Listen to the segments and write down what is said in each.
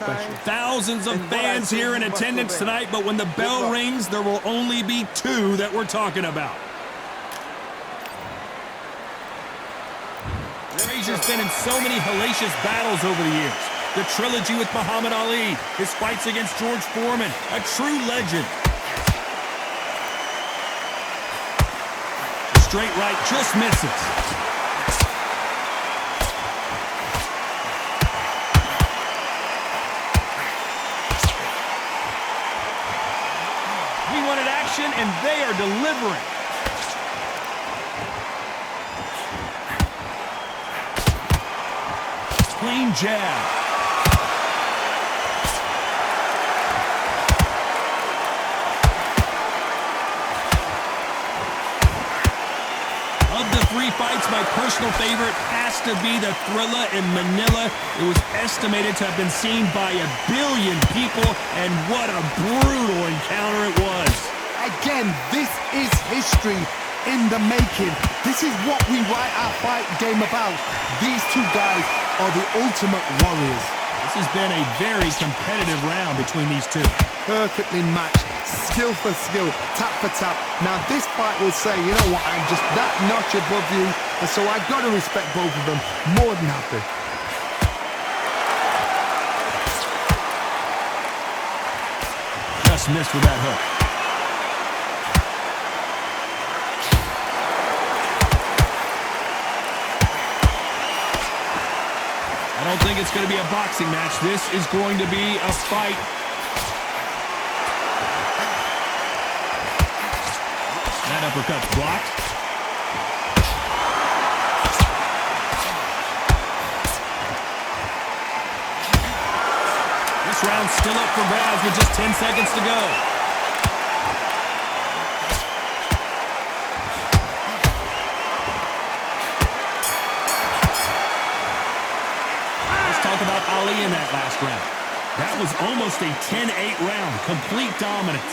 Thousands of fans here in attendance tonight, but when the bell rings, there will only be two that we're talking about. Frazier's been in so many hellacious battles over the years. The trilogy with Muhammad Ali, his fights against George Foreman, a true legend. Straight right just misses. We wanted action, and they are delivering. Clean jab. Of the three fights, my personal favorite has to be the Thrilla in Manila. It was estimated to have been seen by 1 billion people, and what a brutal encounter it was. Again, this is history in the making. This is what we write our fight game about. These two guys are the ultimate warriors. This has been a very competitive round between these two. Perfectly matched, skill for skill, tap for tap. Now this fight will say, you know what, I'm just that notch above you, and so I've got to respect both of them more than happy. Just missed with that hook. I don't think it's going to be a boxing match. This is going to be a fight. That uppercut's blocked. This round's still up for grabs with just 10 seconds to go. About Ali in that last round. That was almost a 10-8 round. Complete dominance.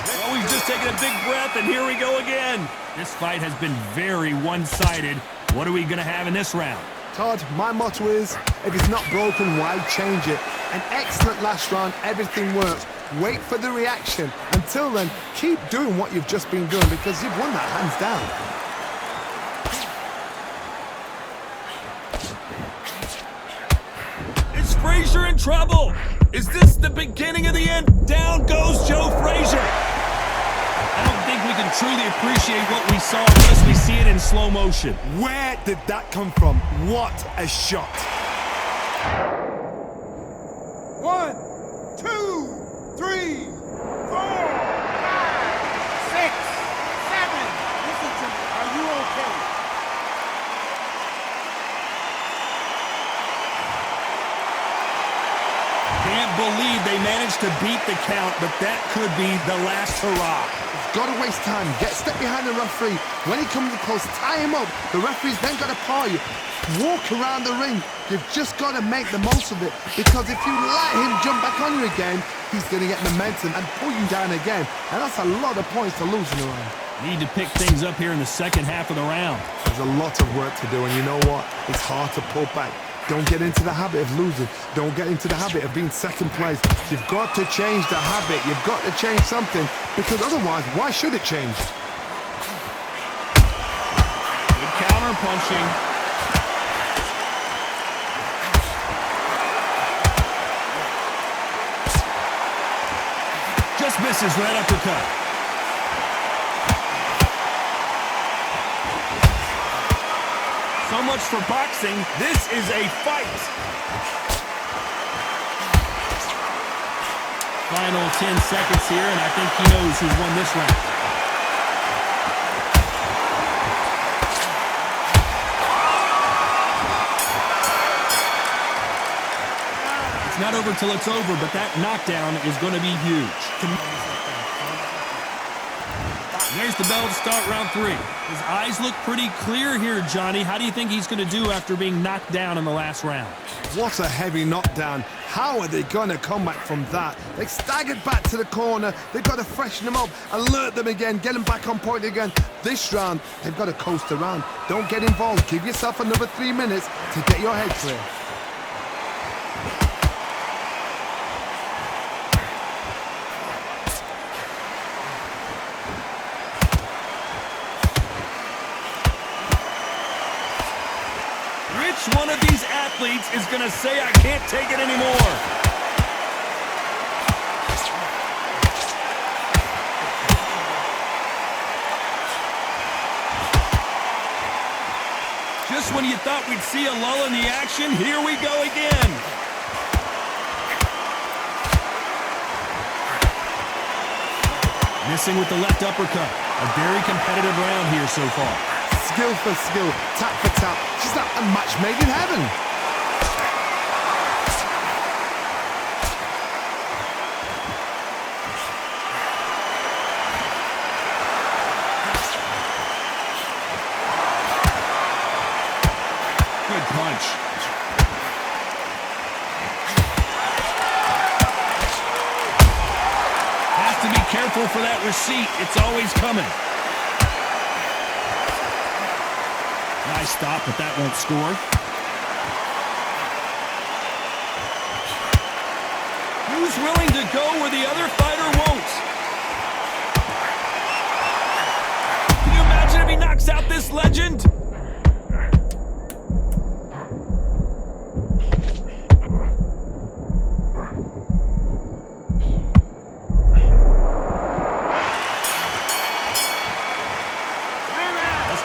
Well, we've just taken a big breath, and here we go again. This fight has been very one-sided. What are we going to have in this round? Todd, my motto is, if it's not broken, why change it? An excellent last round. Everything works. Wait for the reaction. Until then, keep doing what you've just been doing, because you've won that hands down. Frazier in trouble. Is this the beginning of the end? Down goes Joe Frazier. I don't think we can truly appreciate what we saw unless we see it in slow motion. Where did that come from? What a shot. 1, 2, 3, 4, 5, 6, 7. Listen to me. Are you okay? Can't believe they managed to beat the count, but that could be the last hurrah. You've got to waste time. Get step behind the referee. When he comes close, tie him up. The referee's then got to paw you. Walk around the ring. You've just got to make the most of it, because if you let him jump back on you again, he's going to get momentum and pull you down again. And that's a lot of points to lose in a round. Need to pick things up here in the second half of the round. There's a lot of work to do, and you know what? It's hard to pull back. Don't get into the habit of losing. Don't get into the habit of being second place. You've got to change the habit. You've got to change something, because otherwise, why should it change? Good counter punching. Just misses right uppercut. So much for boxing. This is a fight. Final 10 seconds here, and I think he knows who's won this round. It's not over till it's over, but that knockdown is going to be huge. There's the bell to start round 3. His eyes look pretty clear here, Johnny. How do you think he's going to do after being knocked down in the last round? What a heavy knockdown. How are they going to come back from that? They staggered back to the corner. They've got to freshen them up, alert them again, get them back on point again. This round, they've got to coast around. Don't get involved. Give yourself another 3 minutes to get your head clear. athletes is going to say, I can't take it anymore. Just when you thought we'd see a lull in the action, here we go again. Missing with the left uppercut. A very competitive round here so far. Skill for skill, tap for tap. Just like a match made in heaven. Good punch. Has to be careful for that receipt. It's always coming. Nice stop, but that won't score. Who's willing to go where the other fighter won't? Can you imagine if he knocks out this legend?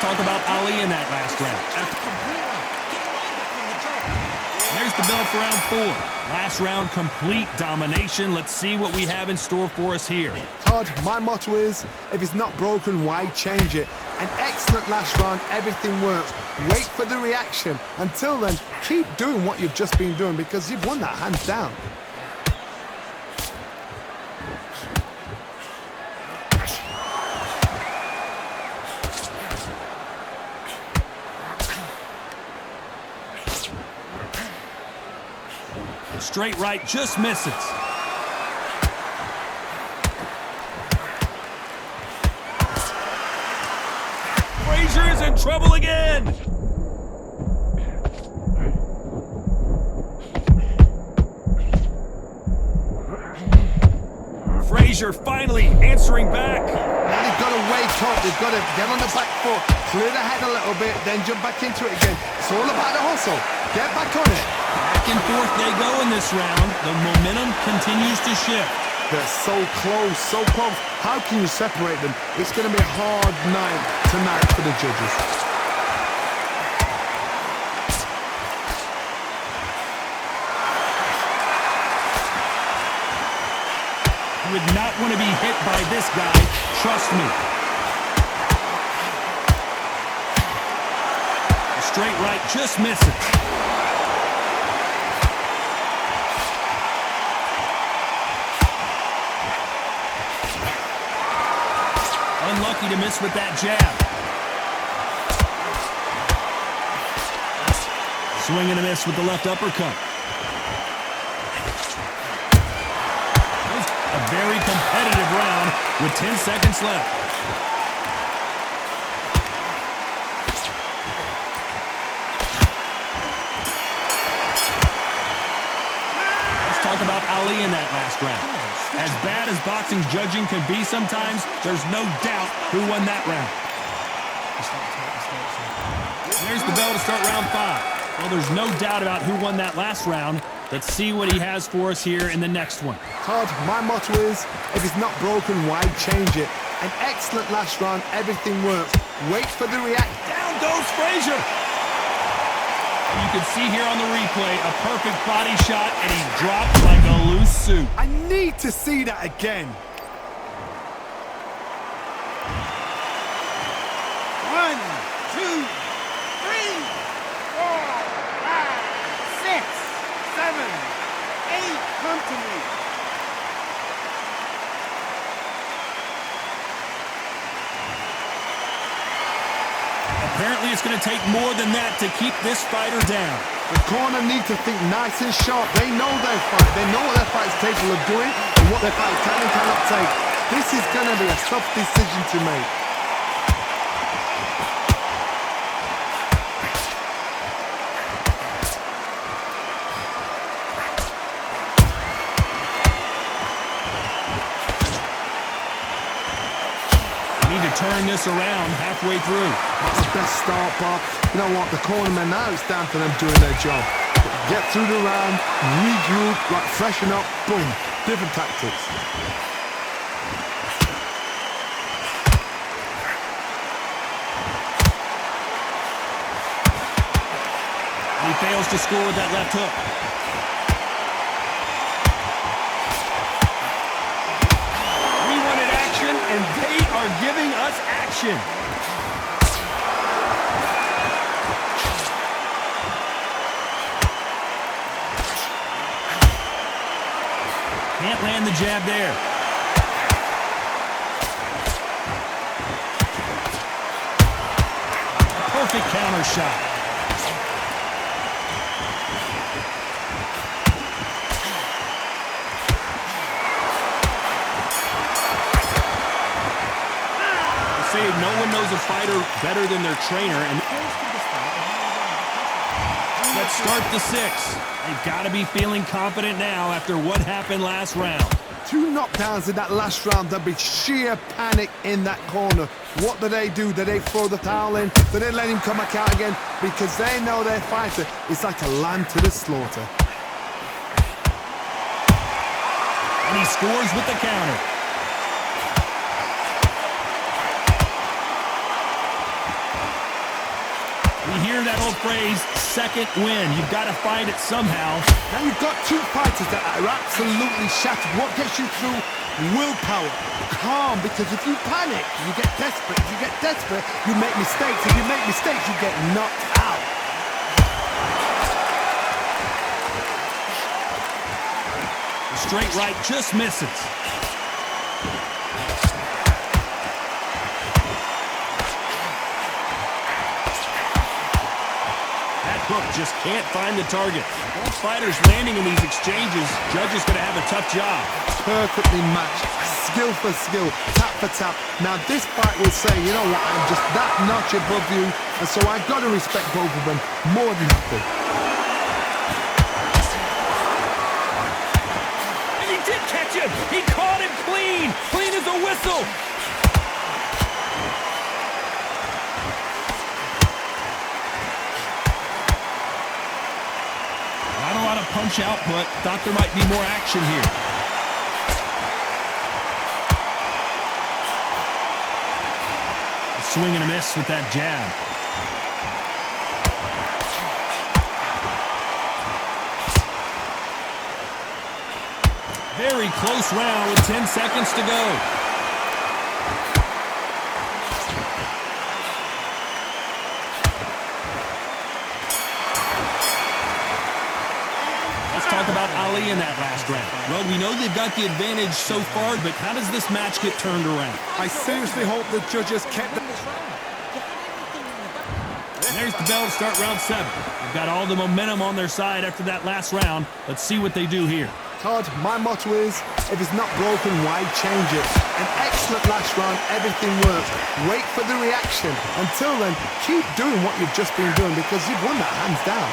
Talk about Ali in that last round. There's the bell for round 4. Last round, complete domination. Let's see what we have in store for us here. Todd, my motto is, if it's not broken, why change it? An excellent last round, everything works. Wait for the reaction. Until then, keep doing what you've just been doing because you've won that hands down. Straight right just misses. Frazier is in trouble again. Frazier finally answering back. Now they've got to wake up. They've got to get on the back foot, clear the head a little bit, then jump back into it again. It's all about the hustle. Get back on it. Back and forth they go in this round. The momentum continues to shift. They're so close, so close. How can you separate them? It's going to be a hard night tonight for the judges. You would not want to be hit by this guy. Trust me. A straight right just misses. Unlucky to miss with that jab. Swing and a miss with the left uppercut. A very competitive round with 10 seconds left. Let's talk about Ali in that last round. As bad as boxing judging can be sometimes, there's no doubt who won that round. There's the bell to start round 5. Well, there's no doubt about who won that last round. Let's see what he has for us here in the next one. Todd, my motto is, if it's not broken, why change it? An excellent last round, everything works. Wait for the reaction. Down goes Frazier. You can see here on the replay, a perfect body shot, and he dropped like a loose suit. I need to see that again. 1, 2, 3, 4, 5, 6, 7, 8. Come to me. Apparently, it's going to take more than that to keep this fighter down. The corner need to think nice and sharp. They know their fight. They know what their fight is capable of doing and what their fight can and cannot take. This is going to be a tough decision to make. Turn this around halfway through. That's the best start, Bob. You know what? The cornermen now, it's down to them doing their job. Get through the round, regroup, like freshen up, boom. Different tactics. He fails to score with that left hook. We wanted action, and they are giving us action. Can't land the jab there. Perfect counter shot. They say no one knows a fighter better than their trainer, and let's start the 6. They've got to be feeling confident now after what happened last round. 2 knockdowns in that last round. There'll be sheer panic in that corner. What do? Do they throw the towel in? Do they let him come back out again? Because they know their fighter is like a lamb to the slaughter. And he scores with the counter. We hear that old phrase, second win. You've got to find it somehow. Now you've got 2 fighters that are absolutely shattered. What gets you through? Willpower. Calm, because if you panic, you get desperate. If you get desperate, you make mistakes. If you make mistakes, you get knocked out. The straight right just misses. Hook just can't find the target. Both fighters landing in these exchanges. Judge is going to have a tough job. Perfectly matched. Skill for skill. Tap for tap. Now this fight will say, you know what, I'm just that notch above you. And so I've got to respect both of them more than nothing. And he did catch him. He caught him clean. Clean as a whistle. Punch output. Thought there might be more action here. A swing and a miss with that jab. Very close round with 10 seconds to go. Talk about Ali in that last round. Well, we know they've got the advantage so far, but how does this match get turned around? I seriously hope the judges kept... And there's the bell to start round 7. They've got all the momentum on their side after that last round. Let's see what they do here. Todd, my motto is, if it's not broken, why change it? An excellent last round, everything works. Wait for the reaction. Until then, keep doing what you've just been doing because you've won that hands down.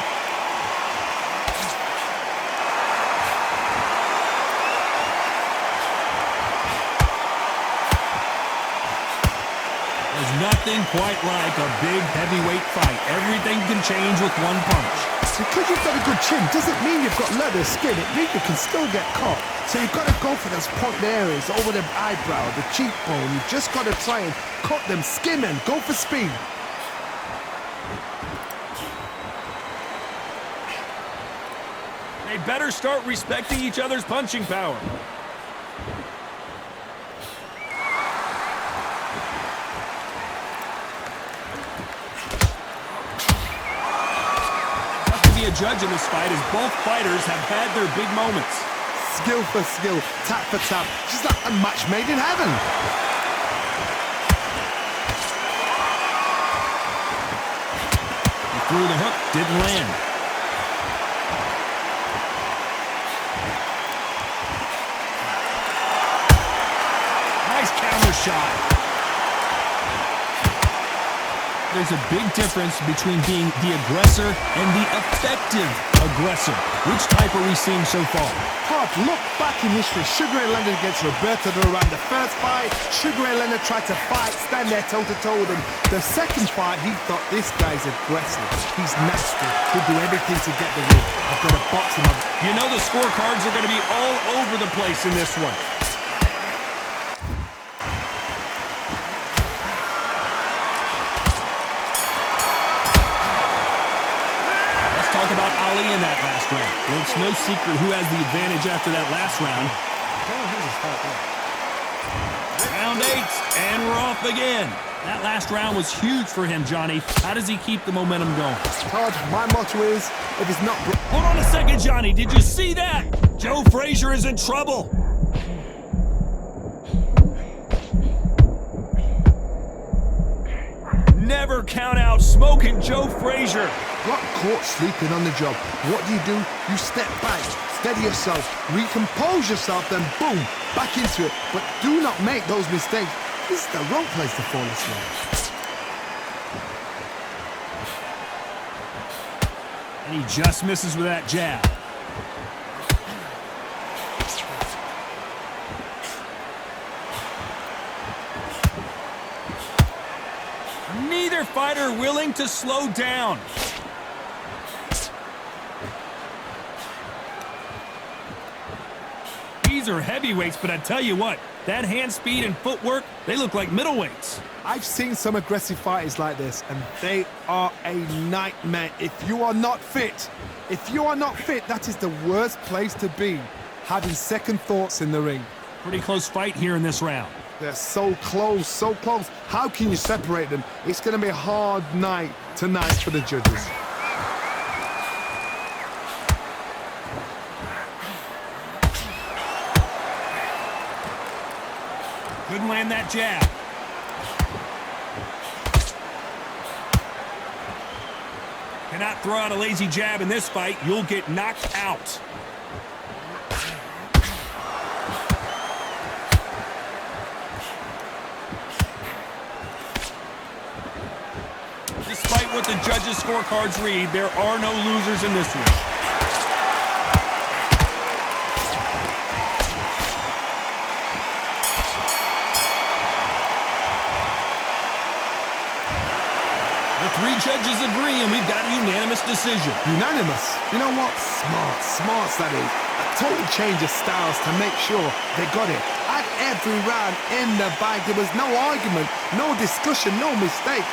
Nothing quite like a big heavyweight fight. Everything can change with one punch. Because you've got a good chin doesn't mean you've got leather skin. It means you can still get caught. So you've got to go for those point areas over the eyebrow, the cheekbone. You've just got to try and cut them, skim them, go for speed. They better start respecting each other's punching power. A judge in this fight as both fighters have had their big moments. Skill for skill, tap for tap, just like a match made in heaven. He threw the hook, didn't land. Nice counter shot. The there's a big difference between being the aggressor and the effective aggressor. Which type are we seeing so far? Todd, look back in history. Sugar Ray Leonard against Roberto Duran. The first fight, Sugar Ray Leonard tried to fight, stand there toe-to-toe with him. The second fight, he thought, this guy's aggressive. He's nasty. He'll do everything to get the win. I've got to box him up. You know the scorecards are going to be all over the place in this one. About Ali in that last round. Well, it's no secret who has the advantage after that last round. Round 8, and we're off again. That last round was huge for him, Johnny. How does he keep the momentum going? Todd, my motto is, if it's not... Hold on a second, Johnny. Did you see that? Joe Frazier is in trouble. Never count out smoking Joe Frazier. Got caught sleeping on the job. What do? You step back, steady yourself, recompose yourself, then boom, back into it. But do not make those mistakes. This is the wrong place to fall asleep. And he just misses with that jab. Neither fighter willing to slow down. These are heavyweights, but I tell you what, that hand speed and footwork, they look like middleweights. I've seen some aggressive fighters like this, and they are a nightmare. If you are not fit, that is the worst place to be, having second thoughts in the ring. Pretty close fight here in this round. They're so close, so close. How can you separate them? It's going to be a hard night tonight for the judges. Couldn't land that jab. Cannot throw out a lazy jab in this fight. You'll get knocked out. Despite what the judges' scorecards read, there are no losers in this one. The 3 judges agree, and we've got a unanimous decision. Unanimous? You know what? Smart that is. A total change of styles to make sure they got it. At every round in the bag, there was no argument, no discussion, no mistake.